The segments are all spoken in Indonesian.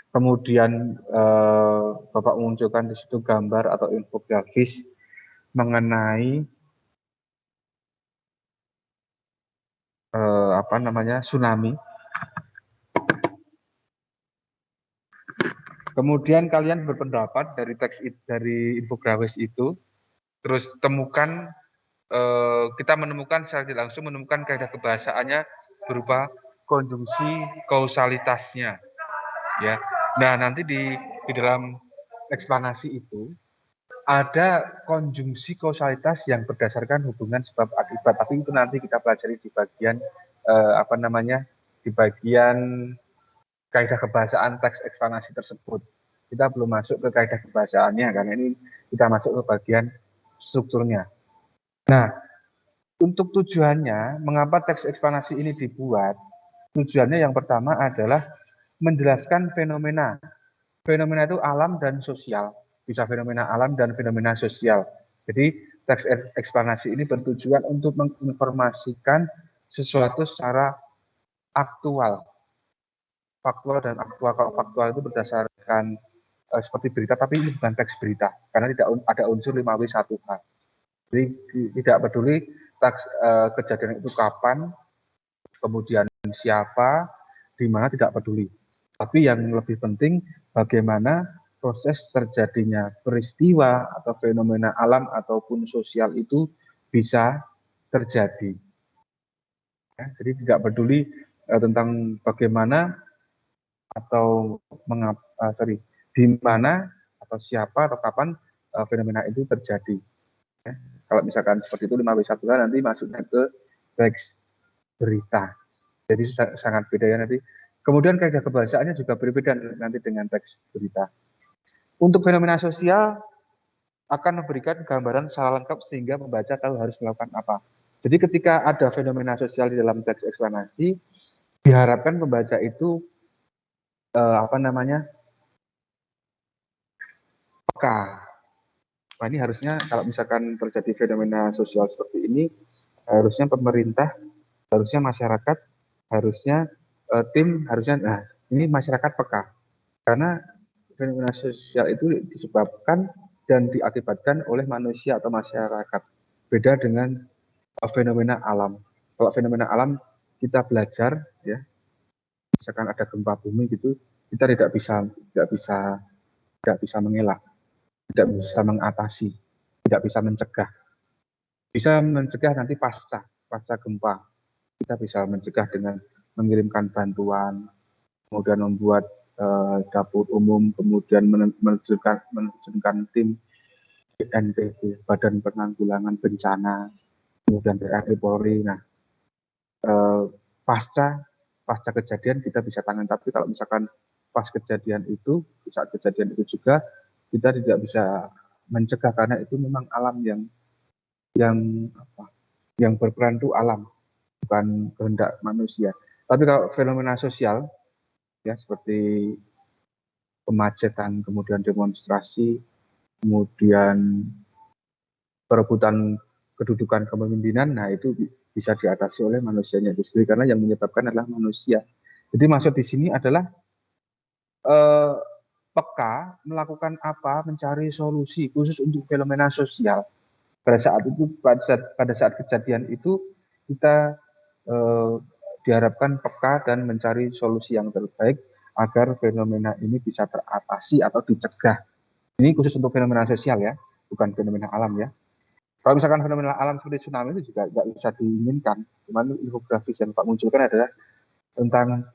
Kemudian Bapak memunculkan di situ gambar atau infografis mengenai tsunami. Kemudian kalian berpendapat dari dari infografis itu, terus temukan kita menemukan secara tidak langsung menemukan kaidah kebahasaannya berupa konjungsi kausalitasnya, ya. Nah, nanti di dalam eksplanasi itu ada konjungsi kausalitas yang berdasarkan hubungan sebab akibat, tapi itu nanti kita pelajari di bagian di bagian kaidah kebahasaan teks eksplanasi tersebut. Kita belum masuk ke kaidah kebahasaannya karena ini kita masuk ke bagian strukturnya. Nah, untuk tujuannya, mengapa teks eksplanasi ini dibuat? Tujuannya yang pertama adalah menjelaskan fenomena. Fenomena itu alam dan sosial. Bisa fenomena alam dan fenomena sosial. Jadi teks eksplanasi ini bertujuan untuk menginformasikan sesuatu secara aktual. Faktual dan aktual. Kalau faktual itu berdasarkan seperti berita, tapi ini bukan teks berita. Karena tidak ada unsur 5W1H. Jadi tidak peduli kejadian itu kapan, kemudian siapa, di mana tidak peduli. Tapi yang lebih penting bagaimana proses terjadinya peristiwa atau fenomena alam ataupun sosial itu bisa terjadi. Ya, jadi tidak peduli tentang bagaimana atau di mana atau siapa atau kapan fenomena itu terjadi. Ya. Kalau misalkan seperti itu 5W1H nanti masuknya ke teks berita. Jadi sangat beda ya nanti. Kemudian kaidah kebahasaannya juga berbeda nanti dengan teks berita. Untuk fenomena sosial akan memberikan gambaran secara lengkap sehingga pembaca tahu harus melakukan apa. Jadi ketika ada fenomena sosial di dalam teks eksplanasi, diharapkan pembaca itu peka. Nah, ini harusnya kalau misalkan terjadi fenomena sosial seperti ini, harusnya pemerintah, harusnya masyarakat, harusnya nah ini masyarakat peka. Karena fenomena sosial itu disebabkan dan diakibatkan oleh manusia atau masyarakat. Beda dengan fenomena alam. Kalau fenomena alam kita belajar, ya, misalkan ada gempa bumi gitu, kita tidak bisa mengelak, tidak bisa mengatasi, tidak bisa mencegah. Bisa mencegah nanti pasca gempa. Kita bisa mencegah dengan mengirimkan bantuan, kemudian membuat dapur umum, kemudian menerjunkan tim BNPB, Badan Penanggulangan Bencana, kemudian TNI Polri. Nah, pasca kejadian kita bisa tangan, tapi kalau misalkan pas kejadian itu, saat kejadian itu juga kita tidak bisa mencegah karena itu memang alam yang yang berperan itu alam, bukan kehendak manusia. Tapi kalau fenomena sosial ya seperti kemacetan, kemudian demonstrasi, kemudian perebutan kedudukan kepemimpinan, nah itu bisa diatasi oleh manusianya itu sendiri karena yang menyebabkan adalah manusia. Jadi maksud di sini adalah eh, peka melakukan apa, mencari solusi khusus untuk fenomena sosial. Pada saat kejadian itu kita eh, diharapkan peka dan mencari solusi yang terbaik agar fenomena ini bisa teratasi atau dicegah. Ini khusus untuk fenomena sosial ya, bukan fenomena alam ya. Kalau misalkan fenomena alam seperti tsunami itu juga nggak bisa diinginkan. Cuman infografis yang Pak munculkan adalah tentang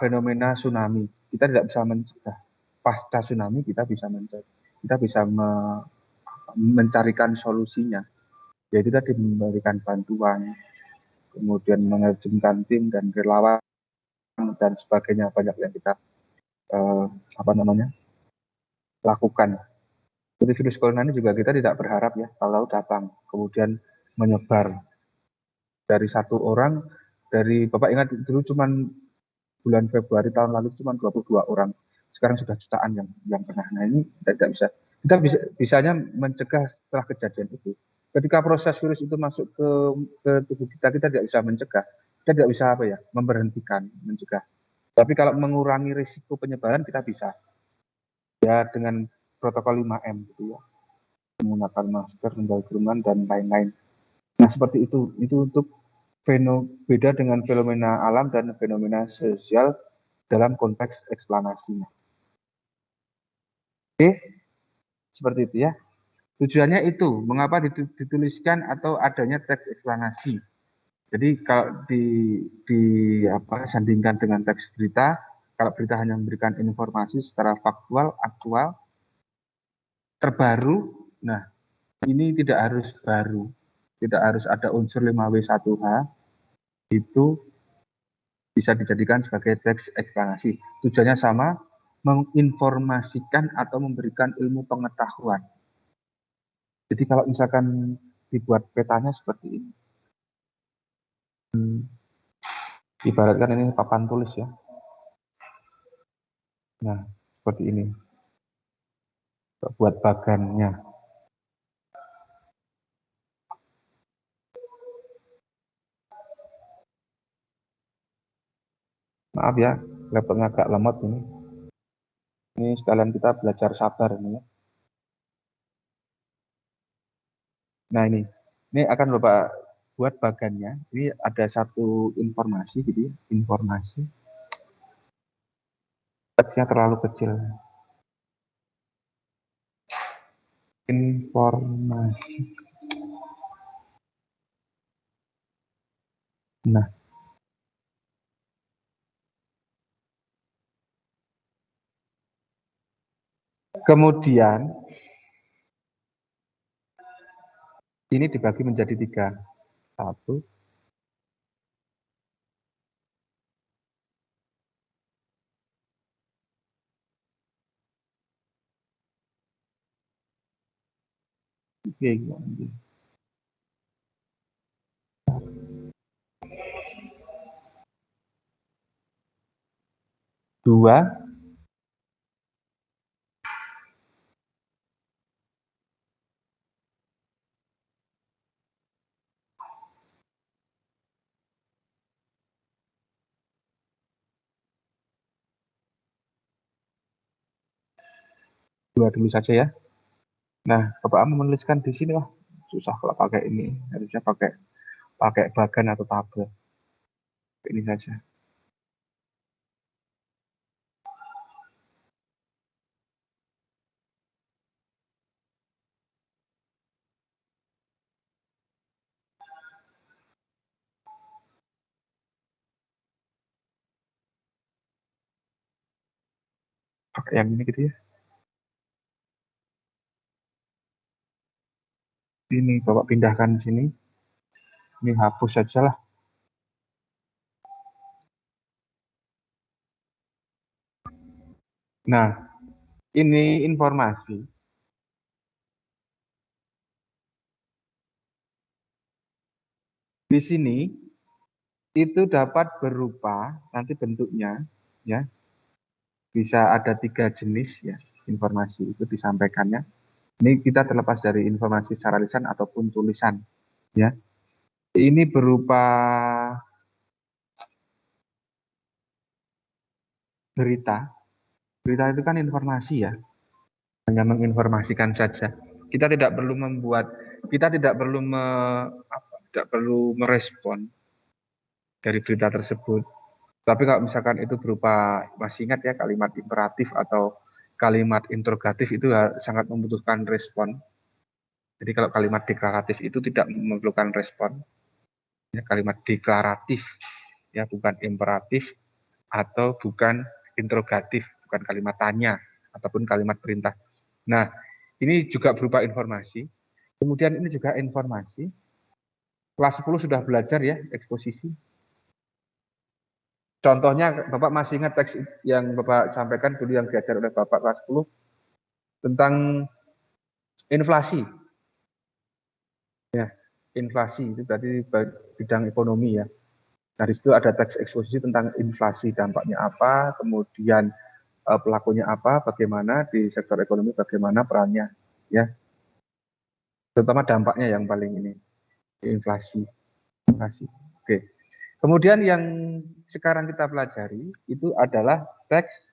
fenomena tsunami. Kita tidak bisa mencegah. Pasca tsunami kita bisa mencegah. Kita bisa mencarikan solusinya. Yaitu tadi memberikan bantuan, kemudian menerjunkan tim dan relawan dan sebagainya, banyak yang kita eh, lakukan. Jadi virus corona ini juga kita tidak berharap ya kalau datang kemudian menyebar dari satu orang, dari Bapak ingat dulu cuman bulan Februari tahun lalu cuma 22 orang, sekarang sudah jutaan yang kena. Nah ini tidak bisa, kita bisanya mencegah setelah kejadian itu. Ketika proses virus itu masuk ke tubuh kita, kita tidak bisa mencegah, kita tidak bisa memberhentikan, mencegah. Tapi kalau mengurangi risiko penyebaran kita bisa ya dengan protokol 5M gitu ya, menggunakan masker, menjauhi kerumunan dan lain-lain. Nah seperti itu untuk beda dengan fenomena alam dan fenomena sosial dalam konteks eksplanasinya. Oke, seperti itu ya. Tujuannya itu, mengapa dituliskan atau adanya teks eksplanasi. Jadi kalau sandingkan dengan teks berita, kalau berita hanya memberikan informasi secara faktual, aktual, terbaru, nah ini tidak harus baru, tidak harus ada unsur 5W1H, itu bisa dijadikan sebagai teks eksplanasi. Tujuannya sama, menginformasikan atau memberikan ilmu pengetahuan. Jadi kalau misalkan dibuat petanya seperti ini, ibaratkan ini papan tulis ya. Nah, seperti ini. Buat bagannya. Maaf ya, laptopnya agak lemot ini. Ini sekalian kita belajar sabar ini ya. Nah ini akan Bapak buat bagannya. Ini ada satu informasi gitu ya, informasi. Teksnya terlalu kecil. Informasi. Nah, kemudian ini dibagi menjadi 3. 1, 3. 2, 2 dulu saja ya. Nah, Bapak menuliskan di sini lah. Susah kalau pakai ini. Harusnya pakai bagan atau tabel. Ini saja. Pakai yang ini gitu ya. Ini Bapak pindahkan sini. Ini hapus saja lah. Nah, ini informasi. Di sini itu dapat berupa nanti bentuknya ya bisa ada 3 jenis ya informasi itu disampaikannya. Ini kita terlepas dari informasi secara lisan ataupun tulisan ya. Ini berupa berita. Berita itu kan informasi ya, hanya menginformasikan saja. Kita tidak perlu tidak perlu merespon dari berita tersebut. Tapi kalau misalkan itu berupa, masih ingat ya kalimat imperatif atau kalimat interrogatif itu sangat membutuhkan respon. Jadi kalau kalimat deklaratif itu tidak memerlukan respon. Ya, kalimat deklaratif ya bukan imperatif atau bukan interrogatif, bukan kalimat tanya ataupun kalimat perintah. Nah, ini juga berupa informasi. Kemudian ini juga informasi. Kelas 10 sudah belajar ya eksposisi. Contohnya Bapak masih ingat teks yang Bapak sampaikan dulu yang diajar oleh Bapak kelas 10 tentang inflasi. Ya, inflasi itu tadi bidang ekonomi ya. Dari situ ada teks eksposisi tentang inflasi, dampaknya apa, kemudian pelakunya apa, bagaimana di sektor ekonomi, bagaimana perannya, ya. Terutama dampaknya yang paling ini, inflasi. Inflasi. Oke. Kemudian yang sekarang kita pelajari itu adalah teks